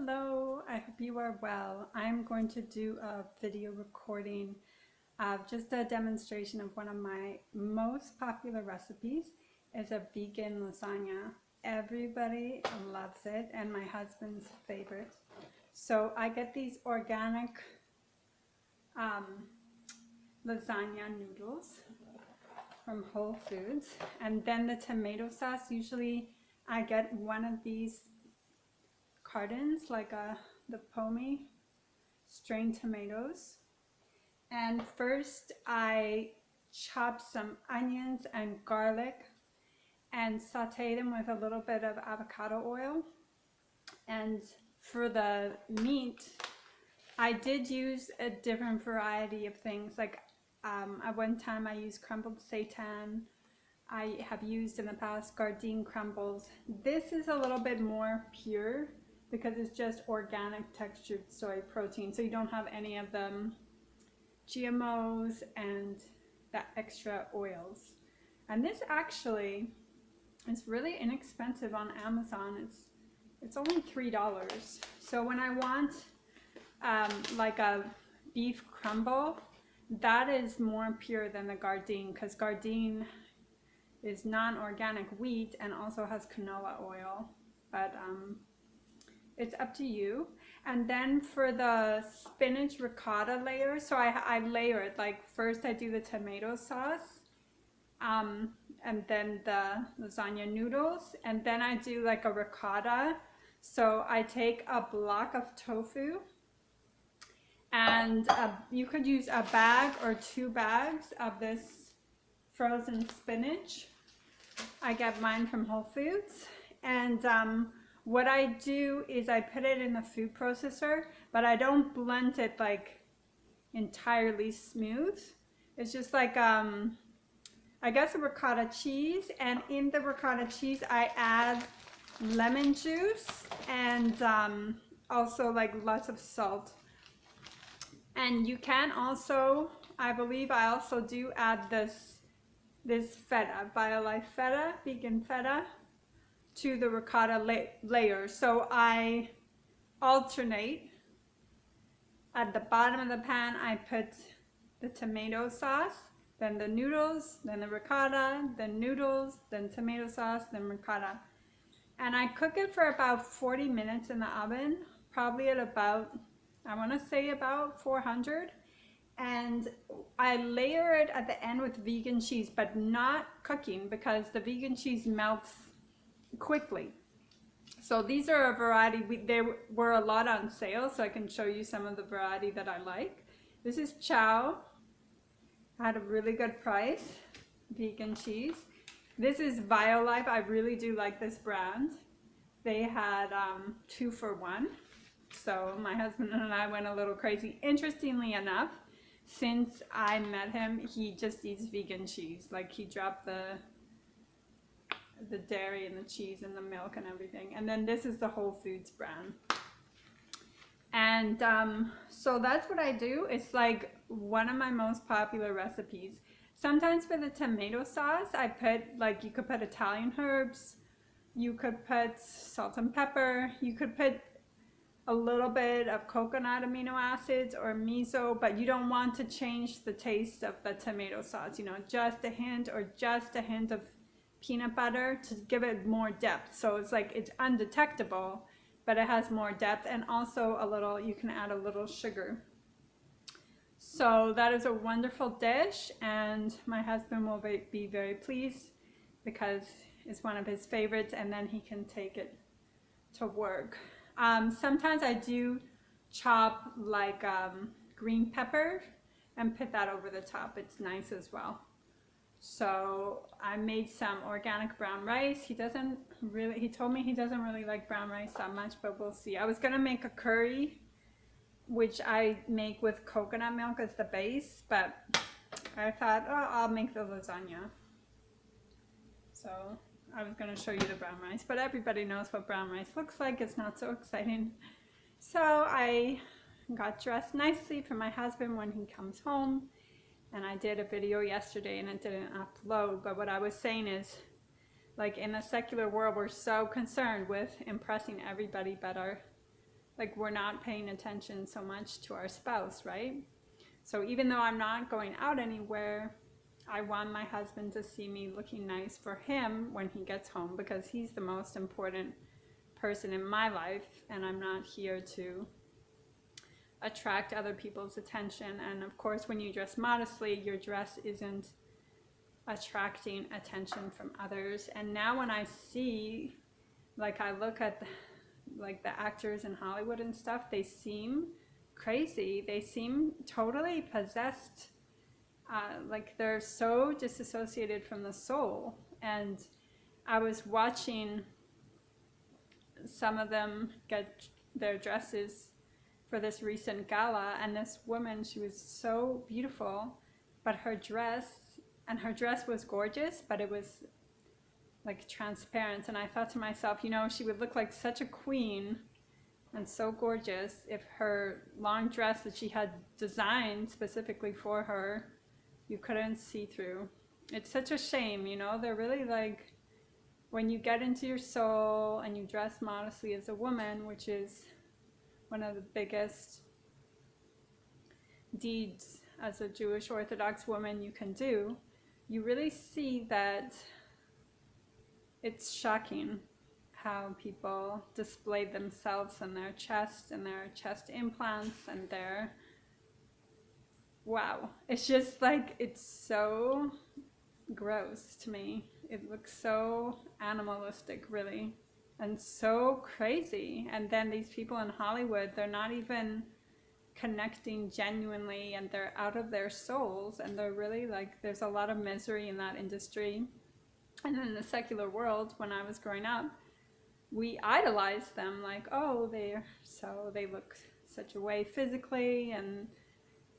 Hello, I hope you are well. I'm going to do a video recording of just a demonstration of one of my most popular recipes. It's a vegan lasagna. Everybody loves it and my husband's favorite. So I get these organic um, lasagna noodles from Whole Foods, and then the tomato sauce. Usually I get one of these cartons, like the Pomi strained tomatoes. And first I chop some onions and garlic and saute them with a little bit of avocado oil. And for the meat, I did use a different variety of things. Like at one time I used crumbled seitan. I have used in the past Gardein crumbles. This is a little bit more pure because it's just organic textured soy protein. So you don't have any of the GMOs and the extra oils. And this actually is really inexpensive on Amazon. It's only $3. So when I want like a beef crumble, that is more pure than the Gardein, because Gardein is non-organic wheat and also has canola oil. But it's up to you. And then for the spinach ricotta layer, so I layer it. Like first I do the tomato sauce, and then the lasagna noodles, and then I do like a ricotta. So I take a block of tofu, and you could use a bag or 2 bags of this frozen spinach. I get mine from Whole Foods. And what I do is I put it in the food processor, but I don't blend it like entirely smooth. It's just like I guess a ricotta cheese, and in the ricotta cheese I add lemon juice and also like lots of salt. And you can also, I believe I also do add this feta, BioLife feta, vegan feta, to the ricotta layer. So I alternate. At the bottom of the pan I put the tomato sauce, then the noodles, then the ricotta, then noodles, then tomato sauce, then ricotta. And I cook it for about 40 minutes in the oven, probably at about, I want to say about 400. And I layer it at the end with vegan cheese, but not cooking, because the vegan cheese melts quickly. So these are a variety. There were a lot on sale, so I can show you some of the variety that I like. This is Chow. I had a really good price, vegan cheese. This is BioLife. I really do like this brand. They had 2 for 1. So my husband and I went a little crazy. Interestingly enough, since I met him, he just eats vegan cheese. Like he dropped the dairy and the cheese and the milk and everything. And then this is the Whole Foods brand. And so that's what I do. It's like one of my most popular recipes. Sometimes for the tomato sauce, I put, like, you could put Italian herbs, you could put salt and pepper, you could put a little bit of coconut amino acids or miso, but you don't want to change the taste of the tomato sauce, you know, just a hint or just a hint of peanut butter to give it more depth. So it's like it's undetectable, but it has more depth, and also a little, you can add a little sugar. So that is a wonderful dish, and my husband will be very pleased because it's one of his favorites, and then he can take it to work. Sometimes I do chop like green pepper and put that over the top. It's nice as well. So I made some organic brown rice. He told me he doesn't really like brown rice that much, but we'll see. I was gonna make a curry, which I make with coconut milk as the base, but I thought, oh, I'll make the lasagna. So I was gonna show you the brown rice, but everybody knows what brown rice looks like. It's not so exciting. So I got dressed nicely for my husband when he comes home. And I did a video yesterday and it didn't upload, but what I was saying is, like, in the secular world, we're so concerned with impressing everybody but like we're not paying attention so much to our spouse, right? So even though I'm not going out anywhere, I want my husband to see me looking nice for him when he gets home, because he's the most important person in my life, and I'm not here to attract other people's attention. And of course, when you dress modestly, your dress isn't attracting attention from others. And now when I see, like, I look at like the actors in Hollywood and stuff, they seem crazy. They seem totally possessed. Like they're so disassociated from the soul. And I was watching some of them get their dresses for this recent gala, and this woman, she was so beautiful, but her dress was gorgeous, but it was like transparent. And I thought to myself, you know, she would look like such a queen and so gorgeous if her long dress that she had designed specifically for her, you couldn't see through. It's such a shame, you know. They're really like, when you get into your soul and you dress modestly as a woman, which is one of the biggest deeds as a Jewish Orthodox woman you can do, you really see that it's shocking how people display themselves and their chest implants and their, wow, it's just like, it's so gross to me. It looks so animalistic, really, and so crazy. And then these people in Hollywood, they're not even connecting genuinely, and they're out of their souls, and they're really like, there's a lot of misery in that industry. And in the secular world, when I was growing up, we idolized them, like, oh, they look such a way physically, and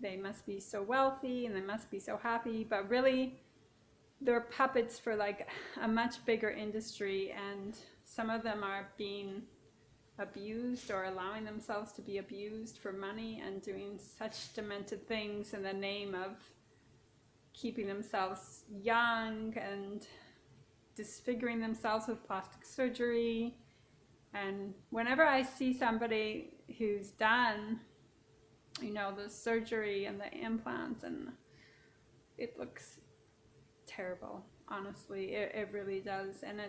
they must be so wealthy, and they must be so happy. But really, they're puppets for like a much bigger industry, and some of them are being abused or allowing themselves to be abused for money and doing such demented things in the name of keeping themselves young and disfiguring themselves with plastic surgery. And whenever I see somebody who's done, you know, the surgery and the implants, and it looks terrible, honestly. It really does. And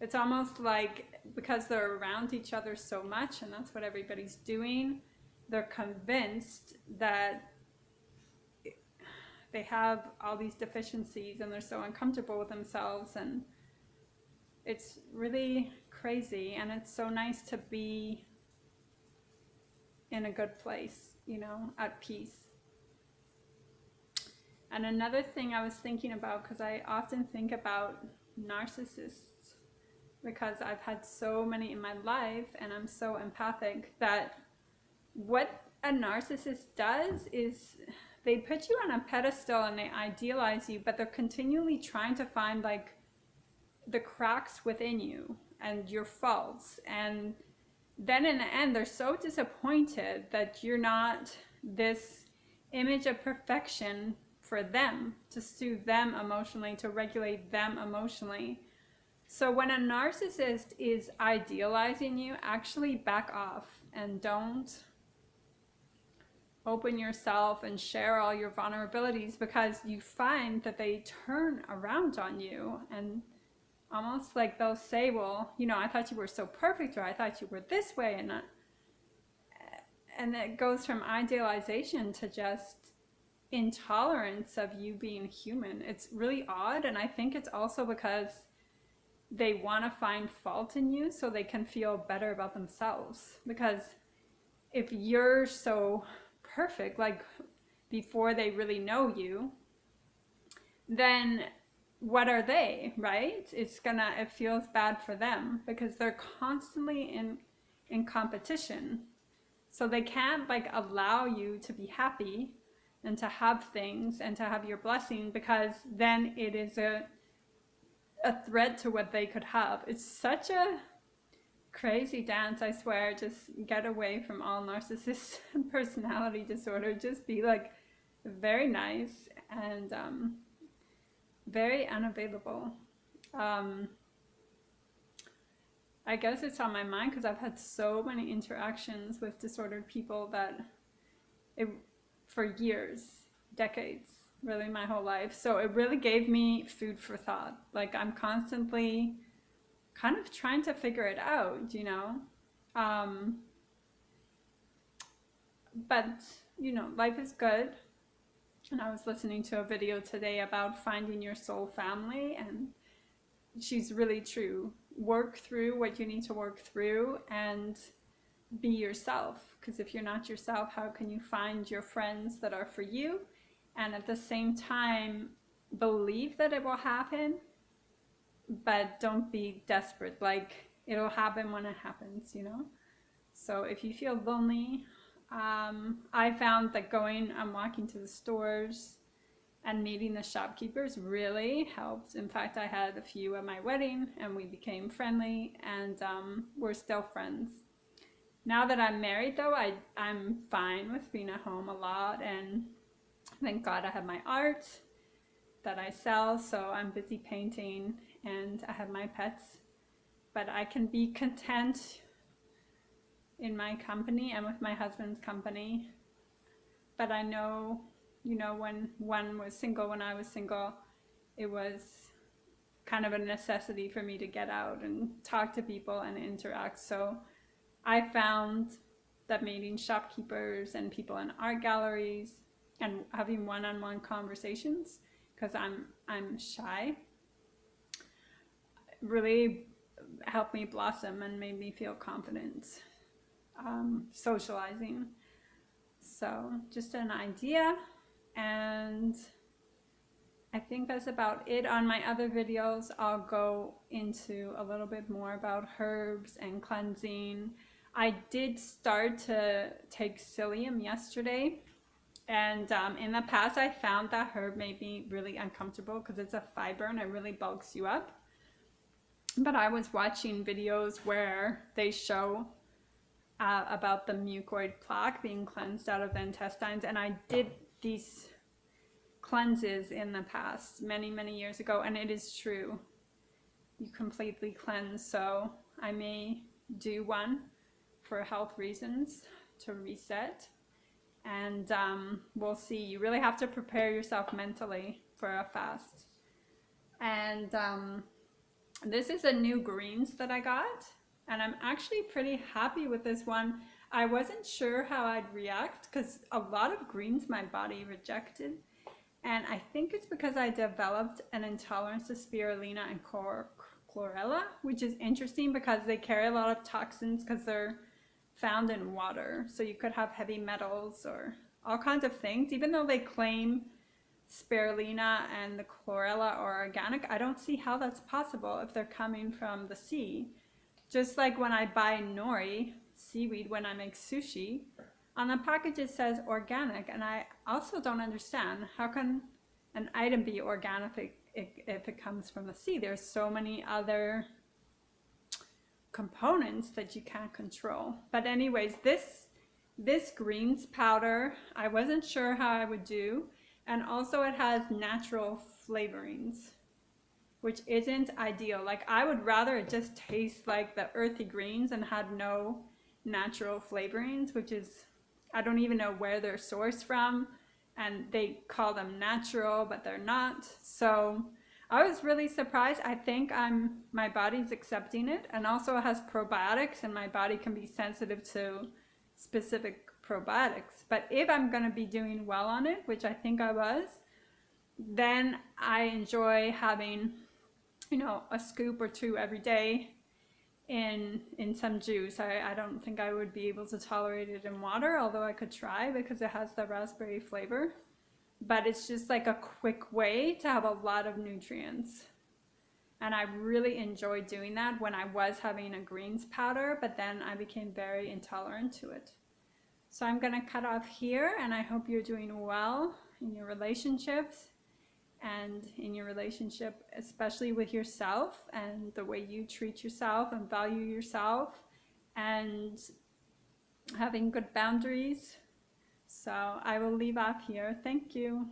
it's almost like, because they're around each other so much, and that's what everybody's doing, they're convinced that they have all these deficiencies, and they're so uncomfortable with themselves, and it's really crazy. And it's so nice to be in a good place, you know, at peace. And another thing I was thinking about, because I often think about narcissists, because I've had so many in my life, and I'm so empathic, that what a narcissist does is they put you on a pedestal and they idealize you, but they're continually trying to find like the cracks within you and your faults. And then in the end, they're so disappointed that you're not this image of perfection for them, to soothe them emotionally, to regulate them emotionally. So when a narcissist is idealizing you, actually back off and don't open yourself and share all your vulnerabilities, because you find that they turn around on you, and almost like they'll say, well, you know, I thought you were so perfect, or I thought you were this way, and it goes from idealization to just intolerance of you being human. It's really odd. And I think it's also because they want to find fault in you so they can feel better about themselves. Because if you're so perfect, like before they really know you, then what are they, right? It feels bad for them, because they're constantly in competition. So they can't like allow you to be happy and to have things and to have your blessing, because then it is a threat to what they could have. It's such a crazy dance, I swear. Just get away from all narcissists and personality disorder. Just be like very nice and very unavailable. I guess it's on my mind because I've had so many interactions with disordered people that it, for years, decades, really my whole life. So it really gave me food for thought. Like I'm constantly kind of trying to figure it out, you know? Um, but, you know, life is good. And I was listening to a video today about finding your soul family, and she's really true. Work through what you need to work through and be yourself. Because if you're not yourself, how can you find your friends that are for you? And at the same time, believe that it will happen, but don't be desperate. Like it'll happen when it happens, you know? So if you feel lonely, I found that going and walking to the stores and meeting the shopkeepers really helped. In fact, I had a few at my wedding and we became friendly, and we're still friends. Now that I'm married though, I'm fine with being at home a lot, and thank God I have my art that I sell, so I'm busy painting and I have my pets. But I can be content in my company and with my husband's company. But I know, you know, when one was single, when I was single, it was kind of a necessity for me to get out and talk to people and interact. So I found that meeting shopkeepers and people in art galleries and having one-on-one conversations, because I'm shy, really helped me blossom and made me feel confident socializing. So just an idea, and I think that's about it. On my other videos, I'll go into a little bit more about herbs and cleansing. I did start to take psyllium yesterday, and in the past I found that herb made me really uncomfortable because it's a fiber and it really bulks you up. But I was watching videos where they show about the mucoid plaque being cleansed out of the intestines, and I did these cleanses in the past many years ago, and it is true, you completely cleanse. So I may do one for health reasons to reset, and we'll see. You really have to prepare yourself mentally for a fast. And this is a new greens that I got, and I'm actually pretty happy with this one. I wasn't sure how I'd react because a lot of greens my body rejected, and I think it's because I developed an intolerance to spirulina and chlorella, which is interesting because they carry a lot of toxins because they're found in water. So you could have heavy metals or all kinds of things. Even though they claim spirulina and the chlorella are organic, I don't see how that's possible if they're coming from the sea. Just like when I buy nori, seaweed, when I make sushi, on the package it says organic, and I also don't understand how can an item be organic if it comes from the sea. There's so many other components that you can't control. But anyways, this greens powder, I wasn't sure how I would do, and also it has natural flavorings, which isn't ideal. Like I would rather it just taste like the earthy greens and had no natural flavorings, which is, I don't even know where they're sourced from, and they call them natural, but they're not. So I was really surprised. I think my body's accepting it, and also it has probiotics, and my body can be sensitive to specific probiotics. But if I'm going to be doing well on it, which I think I was, then I enjoy having, you know, a scoop or two every day in some juice. I don't think I would be able to tolerate it in water, although I could try because it has the raspberry flavor. But it's just like a quick way to have a lot of nutrients. And I really enjoyed doing that when I was having a greens powder, but then I became very intolerant to it. So I'm going to cut off here, and I hope you're doing well in your relationships and in your relationship, especially with yourself and the way you treat yourself and value yourself and having good boundaries. So I will leave off here. Thank you.